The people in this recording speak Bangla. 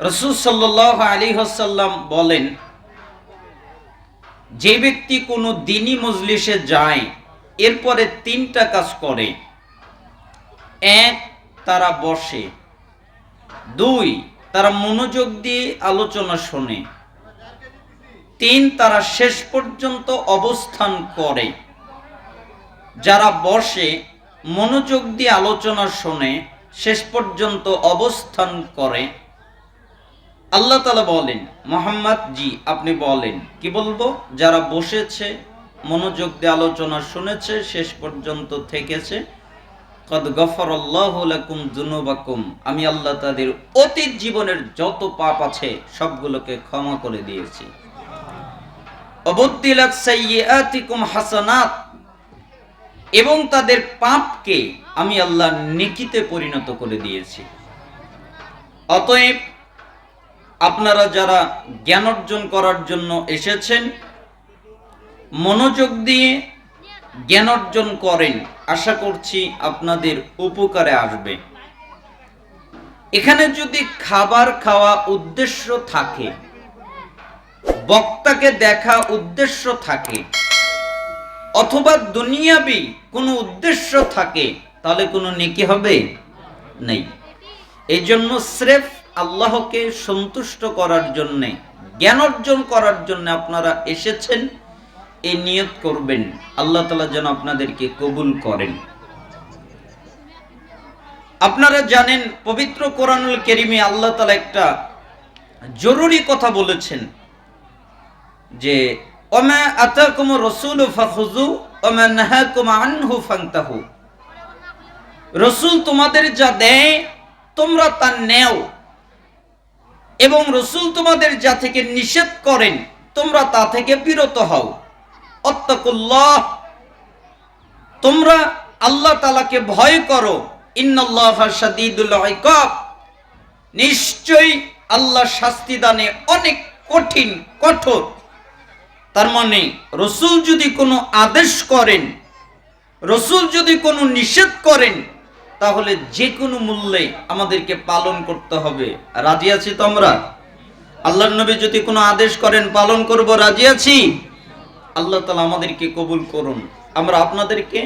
রাসূল সাল্লাল্লাহু আলাইহি ওয়াসাল্লাম বলেন, যে ব্যক্তি কোনো দ্বীনি মজলিসে যায় এরপরে তিনটা কাজ করে: এক, তারা বসে; দুই, তারা মনোযোগ দিয়ে আলোচনা শোনে; তিন, তারা শেষ পর্যন্ত অবস্থান করে। যারা বসে, মনোযোগ দিয়ে আলোচনা শোনে, শেষ পর্যন্ত অবস্থান করে, আল্লাহ তাআলা বলেন, মুহাম্মদ জি আপনি বলেন। কি বলবো? যারা বসেছে, মনোযোগ দিয়ে আলোচনা শুনেছে, শেষ পর্যন্ত থেকেছে, কদ গফারাল্লাহু লাকুম যুনুবাকুম, আমি আল্লাহ তাদের অতীত জীবনের যত পাপ আছে সবগুলোকে ক্ষমা করে দিয়েছি। অবুদ্দিলাত সাইয়্যাতিকুম হাসানাত, এবং তাদের পাপকে আমি আল্লাহ নেকিতে পরিণত করে দিয়েছি। অতএব আপনারা যারা জ্ঞান অর্জন করার জন্য এসেছেন, মনোযোগ দিয়ে জ্ঞান অর্জন করেন, আশা করছি আপনাদের উপকারে আসবে। এখানে যদি খাবার খাওয়া উদ্দেশ্য থাকে, বক্তাকে দেখা উদ্দেশ্য থাকে, অথবা দুনিয়াবি কোনো উদ্দেশ্য থাকে, তাহলে কোনো নেকি হবে নেই। এই জন্য স্রেফ আল্লাহকে সন্তুষ্ট করার জন্যে, জ্ঞান অর্জন করার জন্য আপনারা এসেছেন, এই নিয়ত করবেন আল্লাহ তাআলা যেন আপনাদেরকে কবুল করেন। আপনারা জানেন, পবিত্র কোরআনুল কারীমে আল্লাহ তাআলা একটা জরুরি কথা বলেছেন যে ওমা আতাকুমুর রাসূলু ফাখুযু ওমা নাহাকুম আনহু ফান্তাহু। রাসূল তোমাদের যা দেয় তোমরা তা নেও, এবং রাসূল তোমাদের যা থেকে নিষেধ করেন তোমরা তা থেকে বিরত হও। আত্তাকুল্লাহ, তোমরা আল্লাহ তাআলাকে ভয় করো। ইন্নাল্লাহা শাদীদুল ইকাব, নিশ্চয়ই আল্লাহ শাস্তি দানে অনেক কঠিন, কঠোর। তার মানে রাসূল যদি কোনো আদেশ করেন, রাসূল যদি কোনো নিষেধ করেন, তাহলে যে কোনো মূল্যে আমাদেরকে পালন করতে হবে। রাজি আছি তো আমরা? আল্লাহর নবী যদি কোনো আদেশ করেন, পালন করব, রাজি আছি। আল্লাহ তাআলা আমাদেরকে কবুল করুন। আমরা আপনাদেরকে